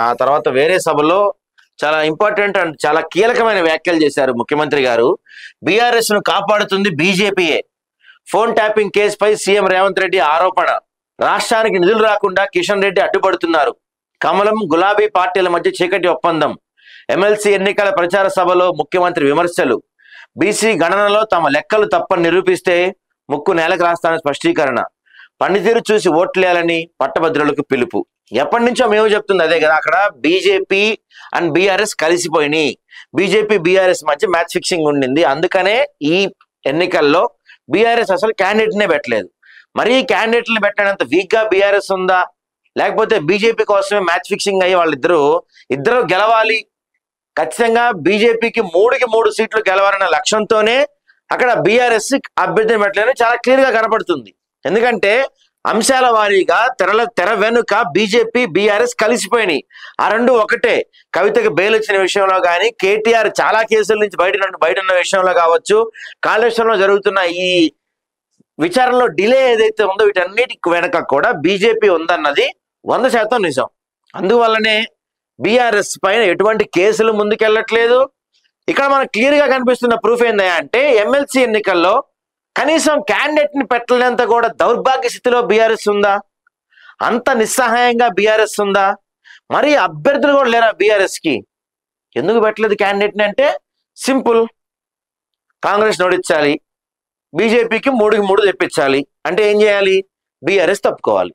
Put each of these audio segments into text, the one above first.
ఆ తర్వాత వేరే సభలో చాలా ఇంపార్టెంట్ అండ్ చాలా కీలకమైన వ్యాఖ్యలు చేశారు ముఖ్యమంత్రి గారు. బీఆర్ఎస్ ను కాపాడుతుంది బీజేపీయే. ఫోన్ ట్యాపింగ్ కేసుపై సీఎం రేవంత్ రెడ్డి ఆరోపణ. రాష్ట్రానికి నిధులు రాకుండా కిషన్ రెడ్డి అడ్డుపడుతున్నారు. కమలం గులాబీ పార్టీల మధ్య చీకటి ఒప్పందం. ఎమ్మెల్సీ ఎన్నికల ప్రచార సభలో ముఖ్యమంత్రి విమర్శలు. బీసీ గణనలో తమ లెక్కలు తప్పని నిరూపిస్తే ముక్కు నేలకు రాస్తానని స్పష్టీకరణ. పనితీరు చూసి ఓట్లేయాలని పట్టభద్రులకు పిలుపు. ఎప్పటి నుంచో మేము చెప్తుంది అదే కదా. అక్కడ బీజేపీ అండ్ బీఆర్ఎస్ కలిసిపోయినాయి. బీజేపీ బీఆర్ఎస్ మధ్య మ్యాచ్ ఫిక్సింగ్ ఉండింది. అందుకనే ఈ ఎన్నికల్లో బీఆర్ఎస్ అసలు క్యాండిడేట్నే పెట్టలేదు. మరి క్యాండిడేట్ని పెట్టినంత వీక్ గా బీఆర్ఎస్ ఉందా, లేకపోతే బీజేపీ కోసమే మ్యాచ్ ఫిక్సింగ్ అయ్యి ఇద్దరు గెలవాలి, ఖచ్చితంగా బీజేపీకి 3 సీట్లు గెలవాలన్న లక్ష్యంతోనే అక్కడ బీఆర్ఎస్ అభ్యర్థిని పెట్టలేదని చాలా క్లియర్ గా కనపడుతుంది. ఎందుకంటే అంశాల వారీగా తెర వెనుక బీజేపీ బీఆర్ఎస్ కలిసిపోయినాయి. ఆ రెండు ఒకటే. కవితకు బెయిల్ వచ్చిన విషయంలో కానీ, కేటీఆర్ చాలా కేసుల నుంచి బయట ఉన్న విషయంలో కావచ్చు, కాళేశ్వరంలో జరుగుతున్న ఈ విచారణలో డిలే ఏదైతే ఉందో వీటన్నిటికి వెనక కూడా బీజేపీ ఉందన్నది 100% నిజం. అందువల్లనే బీఆర్ఎస్ పైన ఎటువంటి కేసులు ముందుకెళ్ళట్లేదు. ఇక్కడ మనకు క్లియర్ గా కనిపిస్తున్న ప్రూఫ్ ఏందయ్యా అంటే, ఎమ్మెల్సీ ఎన్నికల్లో కనీసం క్యాండిడేట్ ని పెట్టలేంత కూడా దౌర్భాగ్య స్థితిలో బీఆర్ఎస్ ఉందా? అంత నిస్సహాయంగా బీఆర్ఎస్ ఉందా? మరి అభ్యర్థులు కూడా లేరా బీఆర్ఎస్ కి? ఎందుకు పెట్టలేదు క్యాండిడేట్ ని అంటే సింపుల్, కాంగ్రెస్ నోడించాలి, బీజేపీకి 3 తెప్పించాలి. అంటే ఏం చేయాలి? బీఆర్ఎస్ తప్పుకోవాలి.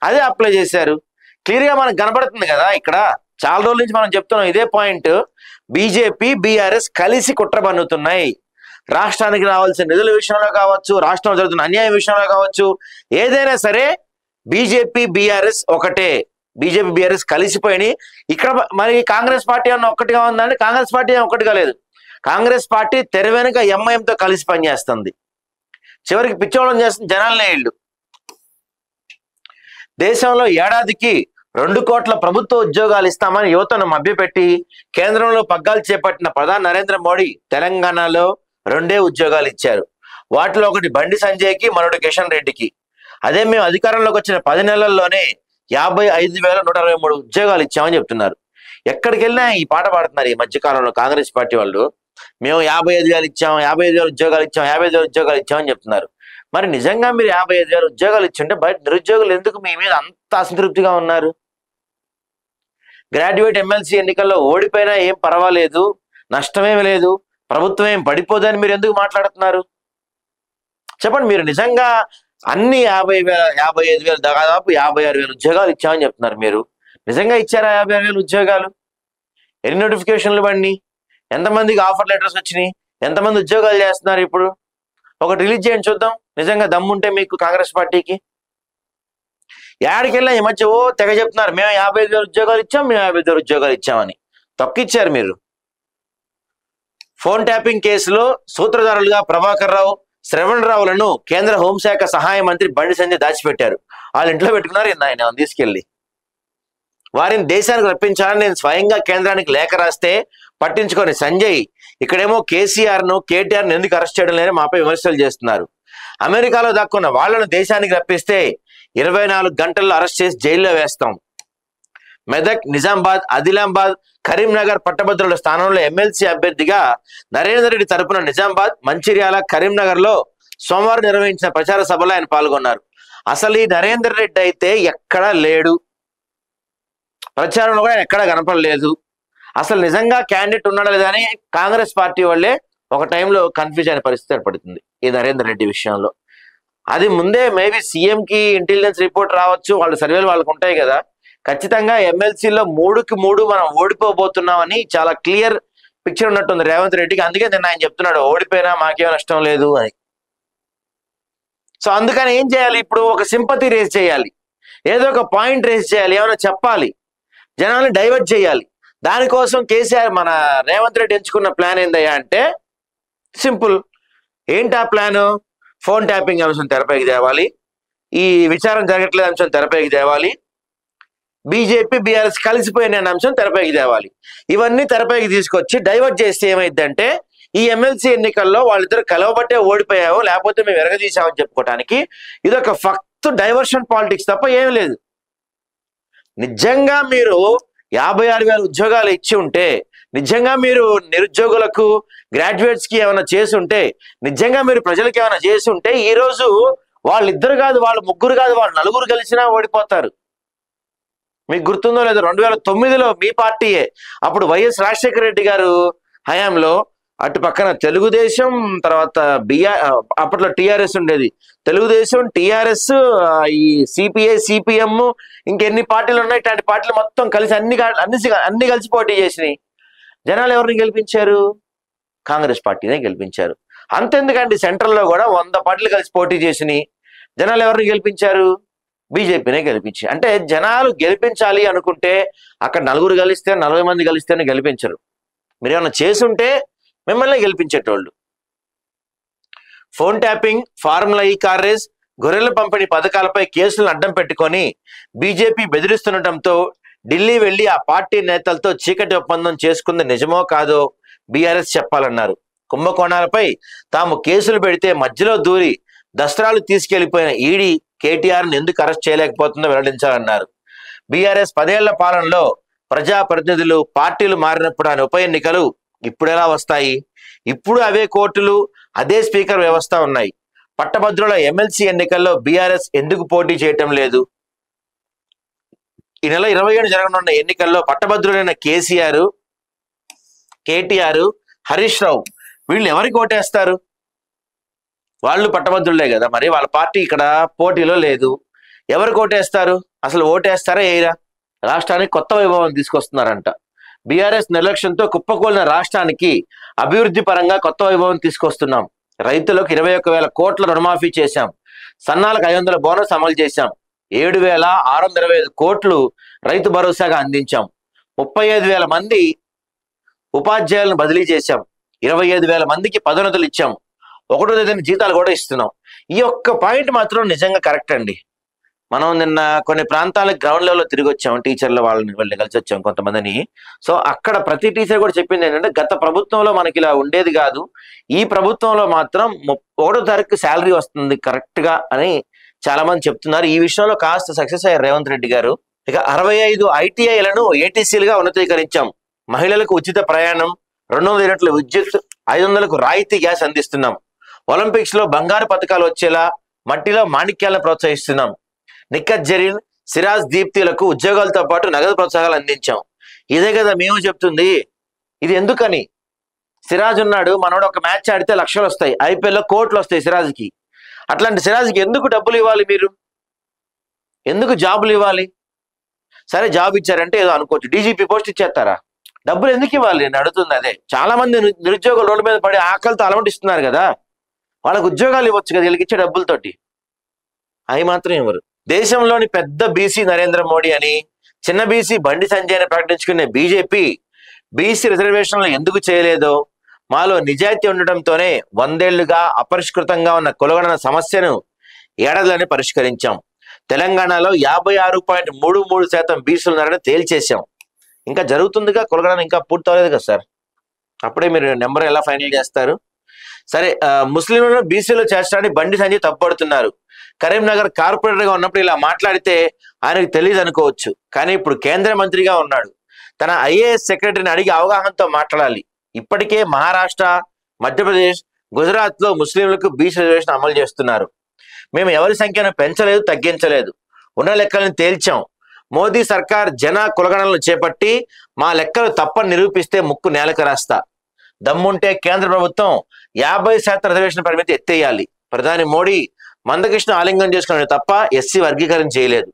అదే అప్లై చేశారు. క్లియర్ గా మనకు కనబడుతుంది కదా. ఇక్కడ చాలా రోజుల నుంచి మనం చెప్తున్నాం ఇదే పాయింట్. బీజేపీ బీఆర్ఎస్ కలిసి కుట్ర పన్నుతున్నాయి. రాష్ట్రానికి రావాల్సిన నిధుల విషయంలో కావచ్చు, రాష్ట్రంలో జరుగుతున్న అన్యాయం విషయంలో కావచ్చు, ఏదైనా సరే బీజేపీ బీఆర్ఎస్ ఒకటే. బీజేపీ బీఆర్ఎస్ కలిసిపోయి ఇక్కడ మరి కాంగ్రెస్ పార్టీ అన్న ఒక్కటిగా ఉందంటే కాంగ్రెస్ పార్టీ ఒక్కటిగా లేదు. కాంగ్రెస్ పార్టీ తెర వెనుక ఎంఐఎంతో కలిసి పనిచేస్తుంది. చివరికి పిచ్చోళం చేస్తుంది జనాలనే. ఇళ్ళు దేశంలో ఏడాదికి 2 కోట్ల ప్రభుత్వ ఉద్యోగాలు ఇస్తామని యువతను మభ్యపెట్టి కేంద్రంలో పగ్గాలు చేపట్టిన ప్రధాని నరేంద్ర మోడీ తెలంగాణలో 2 ఉద్యోగాలు ఇచ్చారు. వాటిలో ఒకటి బండి సంజయ్కి, మరొకటి కిషన్ రెడ్డికి. అదే మేము అధికారంలోకి వచ్చిన 10 నెలల్లోనే 55,123 ఉద్యోగాలు ఇచ్చామని చెప్తున్నారు. ఎక్కడికి వెళ్ళినా ఈ పాట పాడుతున్నారు ఈ మధ్యకాలంలో కాంగ్రెస్ పార్టీ వాళ్ళు. మేము 55,000 ఇచ్చాం, 55,000 ఉద్యోగాలు ఇచ్చాం, 55,000 ఉద్యోగాలు ఇచ్చామని చెప్తున్నారు. మరి నిజంగా మీరు 55,000 ఉద్యోగాలు ఇచ్చింటే బయట నిరుద్యోగులు ఎందుకు మీ మీద అంత అసంతృప్తిగా ఉన్నారు? గ్రాడ్యుయేట్ ఎమ్మెల్సీ ఎన్నికల్లో ఓడిపోయినా ఏం పర్వాలేదు, నష్టమేమి లేదు, ప్రభుత్వం ఏం పడిపోదని మీరు ఎందుకు మాట్లాడుతున్నారు? చెప్పండి. మీరు నిజంగా అన్ని 55,000 దాదాపు 56,000 ఉద్యోగాలు ఇచ్చామని చెప్తున్నారు. మీరు నిజంగా ఇచ్చారా 56,000 ఉద్యోగాలు? ఎన్ని నోటిఫికేషన్లు పడినాయి? ఎంతమందికి ఆఫర్ లెటర్స్ వచ్చినాయి? ఎంతమంది ఉద్యోగాలు చేస్తున్నారు? ఇప్పుడు ఒకటి రిలీజ్ చేయండి చూద్దాం. నిజంగా దమ్ముంటే మీకు కాంగ్రెస్ పార్టీకి. ఏడికెళ్ళా ఈ మధ్య తెగ చెప్తున్నారు మేము 55,000 ఉద్యోగాలు ఇచ్చాం, మేము 55,000 ఉద్యోగాలు ఇచ్చామని. తొక్కిచ్చారు మీరు. ఫోన్ ట్యాపింగ్ కేసులో సూత్రధారులుగా ప్రభాకర్ రావు, శ్రవణ్ రావులను కేంద్ర హోంశాఖ సహాయ మంత్రి బండి సంజయ్ దాచిపెట్టారు. వాళ్ళ ఇంట్లో పెట్టుకున్నారు. ఆయన తీసుకెళ్లి వారిని దేశానికి రప్పించాలని నేను స్వయంగా కేంద్రానికి లేఖ రాస్తే పట్టించుకొని సంజయ్ ఇక్కడేమో కేసీఆర్ను, కేటీఆర్ను ఎందుకు అరెస్ట్ చేయడం లేదని మాపై విమర్శలు చేస్తున్నారు. అమెరికాలో దాక్కున్న వాళ్లను దేశానికి రప్పిస్తే 24 గంటల్లో అరెస్ట్ చేసి జైల్లో వేస్తాం. మెదక్, నిజామాబాద్, ఆదిలాబాద్, కరీంనగర్ పట్టభద్రుల స్థానంలో ఎమ్మెల్సీ అభ్యర్థిగా నరేందర్ రెడ్డి తరపున నిజామాబాద్, మంచిర్యాల, కరీంనగర్ లో సోమవారం నిర్వహించిన ప్రచార సభలో ఆయన పాల్గొన్నారు. అసలు ఈ నరేందర్ రెడ్డి అయితే ఎక్కడా లేడు, ప్రచారంలో కూడా ఎక్కడా కనపడలేదు. అసలు నిజంగా క్యాండిడేట్ ఉన్నాడా లేదా అని కాంగ్రెస్ పార్టీ వాళ్ళే ఒక టైంలో కన్ఫ్యూజ్ అయిన పరిస్థితి ఏర్పడుతుంది ఈ నరేందర్ రెడ్డి విషయంలో. అది ముందే మేబీ సీఎంకి ఇంటెలిజెన్స్ రిపోర్ట్ రావచ్చు, వాళ్ళ సర్వేలు వాళ్ళకు ఉంటాయి కదా. ఖచ్చితంగా ఎమ్మెల్సీలో 3కి 3 మనం ఓడిపోబోతున్నామని చాలా క్లియర్ పిక్చర్ ఉన్నట్టుంది రేవంత్ రెడ్డికి. అందుకే నేను ఆయన చెప్తున్నాడు ఓడిపోయినా మాకేం నష్టం లేదు అని. సో అందుకని ఏం చేయాలి? ఇప్పుడు ఒక సింపతి రేస్ చేయాలి, ఏదో ఒక పాయింట్ రేస్ చేయాలి, ఏమైనా చెప్పాలి, జనాల్ని డైవర్ట్ చేయాలి. దానికోసం కేసీఆర్ మన రేవంత్ రెడ్డి ఎంచుకున్న ప్లాన్ ఏందయ్యా అంటే సింపుల్. ఏంటి ఆ ప్లాను? ఫోన్ ట్యాపింగ్ అంశం తెరపైకి తేవాలి, ఈ విచారణ జరగట్లేదు అంశం తెరపైకి తేవాలి, బీజేపీ బీఆర్ఎస్ కలిసిపోయిన అంశం తెరపైకి తేవాలి. ఇవన్నీ తెరపైకి తీసుకొచ్చి డైవర్ట్ చేస్తే ఏమైందంటే ఈ ఎమ్మెల్సీ ఎన్నికల్లో వాళ్ళిద్దరు కలవబట్టే ఓడిపోయావు, లేకపోతే మేము ఎరగదీసామని చెప్పుకోవడానికి ఇదొక ఫక్త్ డైవర్షన్ పాలిటిక్స్ తప్ప ఏం లేదు. నిజంగా మీరు 56,000 ఉద్యోగాలు ఇచ్చి ఉంటే, నిజంగా మీరు నిరుద్యోగులకు గ్రాడ్యుయేట్స్ కి ఏమైనా చేసి ఉంటే, నిజంగా మీరు ప్రజలకు ఏమైనా చేసి ఉంటే, ఈ రోజు వాళ్ళిద్దరు కాదు, వాళ్ళు ముగ్గురు కాదు, వాళ్ళు నలుగురు కలిసినా ఓడిపోతారు. మీకు గుర్తుందో లేదో 2009లో మీ పార్టీయే, అప్పుడు వైఎస్ రాజశేఖర రెడ్డి గారు హయాంలో అటు పక్కన తెలుగుదేశం, తర్వాత అప్పట్లో టిఆర్ఎస్ ఉండేది, తెలుగుదేశం, టిఆర్ఎస్, ఈ సిపిఐ, సిపిఎం, ఇంకెన్ని పార్టీలు ఉన్నాయి, ఇట్లాంటి పార్టీలు మొత్తం కలిసి అన్ని కలిసి పోటీ చేసినాయి. జనాలు ఎవరిని గెలిపించారు? కాంగ్రెస్ పార్టీనే గెలిపించారు. అంతెందుకండి, సెంట్రల్లో కూడా 100 పార్టీలు కలిసి పోటీ చేసినాయి. జనాలు ఎవరిని గెలిపించారు? బీజేపీనే గెలిపించి. అంటే జనాలు గెలిపించాలి అనుకుంటే అక్కడ నలుగురు కలిస్తే, 40 మంది కలిస్తేనే గెలిపించరు. మీరు ఏమన్నా చేసుంటే మిమ్మల్ని గెలిపించేటోళ్ళు. ఫోన్ ట్యాపింగ్, ఫార్ములా ఈ కార్ రేస్, గొర్రెల పంపిణీ పథకాలపై కేసులను అడ్డం పెట్టుకొని బీజేపీ బెదిరిస్తుండటంతో ఢిల్లీ వెళ్లి ఆ పార్టీ నేతలతో చీకటి ఒప్పందం చేసుకుంది నిజమో కాదో బీఆర్ఎస్ చెప్పాలన్నారు. కుంభకోణాలపై తాము కేసులు పెడితే మధ్యలో దూరి దస్త్రాలు తీసుకెళ్లిపోయిన ఈడీ కేటీఆర్ను ఎందుకు అరెస్ట్ చేయలేకపోతుందో వెల్లడించాలన్నారు. బీఆర్ఎస్ 10 ఏళ్ల పాలనలో ప్రజాప్రతినిధులు, పార్టీలు మారినప్పుడు ఆయన ఉప ఎన్నికలు ఇప్పుడెలా వస్తాయి? ఇప్పుడు అవే కోర్టులు, అదే స్పీకర్ వ్యవస్థ ఉన్నాయి. పట్టభద్రుల ఎమ్మెల్సీ ఎన్నికల్లో బీఆర్ఎస్ ఎందుకు పోటీ చేయటం లేదు? ఈ నెల 27 జరగనున్న ఎన్నికల్లో పట్టభద్రులైన కేసీఆర్, కేటీఆర్, హరీష్ రావు వీళ్ళు ఎవరికి ఓటేస్తారు? వాళ్ళు పట్టభద్రులే కదా, మరి వాళ్ళ పార్టీ ఇక్కడ పోటీలో లేదు. ఎవరికి ఓటేస్తారు? అసలు ఓటేస్తారా వేయరా? రాష్ట్రానికి కొత్త వైభవం తీసుకొస్తున్నారంట. బీఆర్ఎస్ నిర్లక్ష్యంతో కుప్పకూలిన రాష్ట్రానికి అభివృద్ధి పరంగా కొత్త వైభవం తీసుకొస్తున్నాం. రైతులకు 21,000 కోట్ల రుణమాఫీ చేశాం. సన్నాలకు 500 బోనస్ అమలు చేశాం. 7,625 కోట్లు రైతు భరోసాగా అందించాం. 35,000 మంది ఉపాధ్యాయులను బదిలీ చేశాం. 25,000 మందికి పదోన్నతులు ఇచ్చాం. 1వ తేదీన జీతాలు కూడా ఇస్తున్నాం. ఈ ఒక్క పాయింట్ మాత్రం నిజంగా కరెక్ట్ అండి. మనం నిన్న కొన్ని ప్రాంతాలకు గ్రౌండ్ లెవెల్లో తిరిగి వచ్చాం, టీచర్ల వాళ్ళని కలిసి వచ్చాం కొంతమందిని. సో అక్కడ ప్రతి టీచర్ కూడా చెప్పింది ఏంటంటే, గత ప్రభుత్వంలో మనకి ఇలా ఉండేది కాదు, ఈ ప్రభుత్వంలో మాత్రం 1వ తారీఖు శాలరీ వస్తుంది కరెక్ట్ గా అని చాలా మంది చెప్తున్నారు. ఈ విషయంలో కాస్త సక్సెస్ అయ్యారు రేవంత్ రెడ్డి గారు. ఇక 65 ఐటీఐలను ఏటీసీలుగా ఉన్నతీకరించాం. మహిళలకు ఉచిత ప్రయాణం, 200 యూనిట్ల విద్యుత్, 500కు రాయితీ గ్యాస్ అందిస్తున్నాం. ఒలింపిక్స్ లో బంగారు పథకాలు వచ్చేలా మట్టిలో మాణిక్యాలను ప్రోత్సహిస్తున్నాం. నిఖత్ జరీన్, సిరాజ్, దీప్తిలకు ఉద్యోగాలతో పాటు నగదు ప్రోత్సాహాలు అందించాం. ఇదే కదా మేము చెప్తుంది. ఇది ఎందుకని? సిరాజ్ ఉన్నాడు, మనోడు ఒక మ్యాచ్ ఆడితే లక్షలు వస్తాయి, ఐపీఎల్లో కోట్లు వస్తాయి సిరాజ్కి. అట్లాంటి సిరాజ్కి ఎందుకు డబ్బులు ఇవ్వాలి? మీరు ఎందుకు జాబులు ఇవ్వాలి? సరే జాబ్ ఇచ్చారంటే ఏదో అనుకోవచ్చు, డీజీపీ పోస్ట్ ఇచ్చేస్తారా? డబ్బులు ఎందుకు ఇవ్వాలి? నేను అడుగుతుంది అదే. చాలా మంది నిరుద్యోగులు రోడ్డు మీద పడి ఆకలితో అలమటిస్తున్నారు కదా, వాళ్ళకు ఉద్యోగాలు ఇవ్వచ్చు కదా వీళ్ళకి ఇచ్చే డబ్బులతోటి. అవి మాత్రం ఇవ్వరు. దేశంలోని పెద్ద బీసీ నరేంద్ర మోడీ అని, చిన్న బీసీ బండి సంజయ్ అని ప్రకటించుకునే బీజేపీ బీసీ రిజర్వేషన్లు ఎందుకు చేయలేదో, మాలో నిజాయితీ ఉండటంతోనే 100 ఏళ్లుగా అపరిష్కృతంగా ఉన్న కులగణన సమస్యను ఏడాదిలోనే పరిష్కరించాం. తెలంగాణలో 56.33% బీసీలు ఉన్నారని తేల్చేశాం. ఇంకా జరుగుతుందిగా కులగణన, ఇంకా పూర్తవలేదు కదా సార్. అప్పుడే మీరు నెంబర్ ఎలా ఫైనల్ చేస్తారు? సరే, ముస్లింలను బీసీలో చేర్చడానికి బండి సంజయ్ తప్పుపడుతున్నారు. కరీంనగర్ కార్పొరేటర్ గా ఉన్నప్పుడు ఇలా మాట్లాడితే ఆయనకు తెలియదు అనుకోవచ్చు, కానీ ఇప్పుడు కేంద్ర మంత్రిగా ఉన్నాడు. తన ఐఏఎస్ సెక్రటరీని అడిగి అవగాహనతో మాట్లాడాలి. ఇప్పటికే మహారాష్ట్ర, మధ్యప్రదేశ్, గుజరాత్ లో ముస్లింలకు బీసీ రిజర్వేషన్ అమలు చేస్తున్నారు. మేము ఎవరి సంఖ్యను పెంచలేదు, తగ్గించలేదు, ఉన్న లెక్కలను తేల్చాం. మోదీ సర్కార్ జన కులగణనలు చేపట్టి మా లెక్కలు తప్పని నిరూపిస్తే ముక్కు నేలకు రాస్తా. దమ్ముంటే కేంద్ర ప్రభుత్వం 50% రిజర్వేషన్ పరిమితి ఎత్తేయాలి. ప్రధాని మోడీ మందకృష్ణ ఆలింగనం చేసుకున్నాడు తప్ప ఎస్సీ వర్గీకరణ చేయలేదు.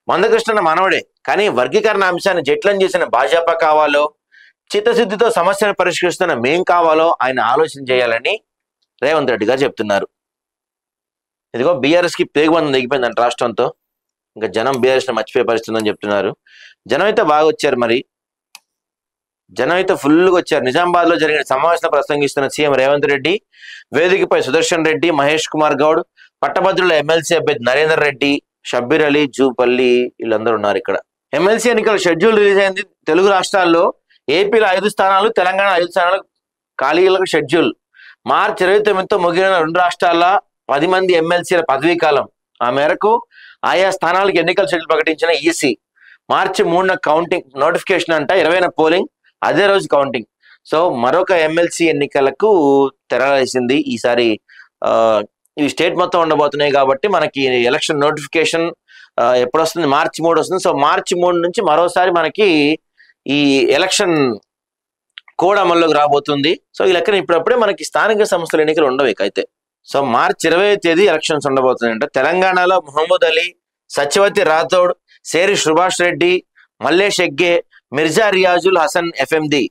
మందకృష్ణ మనవడే, కానీ వర్గీకరణ అంశాన్ని జట్లం చేసిన భాజపా కావాలో, చిత్తశుద్ధితో సమస్యను పరిష్కరిస్తున్న మేం కావాలో ఆయన ఆలోచన చేయాలని రేవంత్ రెడ్డి గారు చెప్తున్నారు. ఇదిగో బీఆర్ఎస్ కి పేగుబంధం దిగిపోయిందంట రాష్ట్రంతో. ఇంకా జనం బీఆర్ఎస్ ని మర్చిపోయే పరిస్థితుందని చెప్తున్నారు. జనం అయితే బాగా వచ్చారు, మరి జనం అయితే ఫుల్గా వచ్చారు. నిజామాబాద్ లో జరిగిన సమావేశంలో ప్రసంగిస్తున్న సీఎం రేవంత్ రెడ్డి, వేదికపై సుదర్శన్ రెడ్డి, మహేష్ కుమార్ గౌడ్, పట్టభద్రుల ఎమ్మెల్సీ అభ్యర్థి నరేందర్ రెడ్డి, షబ్బీర్ అలీ, జూపల్లి వీళ్ళందరూ ఉన్నారు ఇక్కడ. ఎమ్మెల్సీ ఎన్నికల షెడ్యూల్ రిలీజ్ అయింది. తెలుగు రాష్ట్రాల్లో ఏపీలో 5 స్థానాలు, తెలంగాణ 5 స్థానాలు ఖాళీలకు షెడ్యూల్. మార్చి 29తో ముగిన 2 రాష్ట్రాల్లో 10 మంది ఎమ్మెల్సీల పదవీ కాలం. ఆ మేరకు ఆయా స్థానాలకు ఎన్నికల షెడ్యూల్ ప్రకటించిన ఈసీ. మార్చి 3న కౌంటింగ్ నోటిఫికేషన్ అంట, 20న పోలింగ్, అదే రోజు కౌంటింగ్. సో మరొక ఎమ్మెల్సీ ఎన్నికలకు తెరలేసింది ఈసారి. ఇవి స్టేట్ మొత్తం ఉండబోతున్నాయి కాబట్టి మనకి ఎలక్షన్ నోటిఫికేషన్ ఎప్పుడు వస్తుంది? మార్చి 3 వస్తుంది. సో మార్చి 3 నుంచి మరోసారి మనకి ఈ ఎలక్షన్ కోడ్ అమల్లోకి రాబోతుంది. సో ఈ లెక్కన ఇప్పుడప్పుడే మనకి స్థానిక సంస్థల ఎన్నికలు ఉండవు ఇక అయితే. సో మార్చి 20వ తేదీ ఎలక్షన్స్ ఉండబోతున్నాయంట. తెలంగాణలో మహమ్మద్ అలీ, సత్యవతి రాథోడ్, సేరి సుభాష్ రెడ్డి, మల్లేష్ ఎగ్గే, మిర్జా రియాజుల్ హసన్ ఎఫ్ఎండి.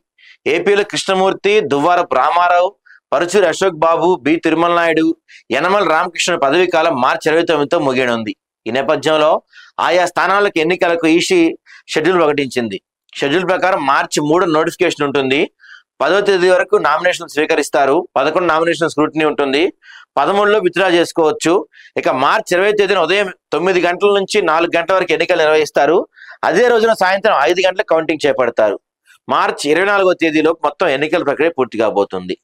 ఏపీలో కృష్ణమూర్తి, దువ్వారపు రామారావు, పరుచూరి అశోక్ బాబు, బి తిరుమల నాయుడు, యనమల రామకృష్ణ పదవీ కాలం మార్చి 29తో ముగియనుంది. ఈ నేపథ్యంలో ఆయా స్థానాలకు ఎన్నికలకు ఈసీ షెడ్యూల్ ప్రకటించింది. షెడ్యూల్ ప్రకారం మార్చి 3 నోటిఫికేషన్ ఉంటుంది. 10వ తేదీ వరకు నామినేషన్ స్వీకరిస్తారు. 11 నామినేషన్ స్క్రూటినీ ఉంటుంది. 13లో విత్డ్రా చేసుకోవచ్చు. ఇక మార్చి 20వ తేదీన ఉదయం 9 గంటల నుంచి 4 గంటల వరకు ఎన్నికలు నిర్వహిస్తారు. అదే రోజున సాయంత్రం 5 గంటలకు కౌంటింగ్ చేపడతారు. మార్చి 24వ తేదీలో మొత్తం ఎన్నికల ప్రక్రియ పూర్తి కాబోతుంది.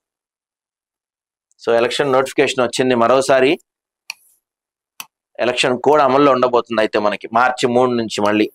సో ఎలక్షన్ నోటిఫికేషన్ వచ్చింది. మరోసారి ఎలక్షన్ కోడ్ అమల్లో ఉండబోతుంది అయితే మనకి మార్చి 3 నుంచి మళ్ళీ.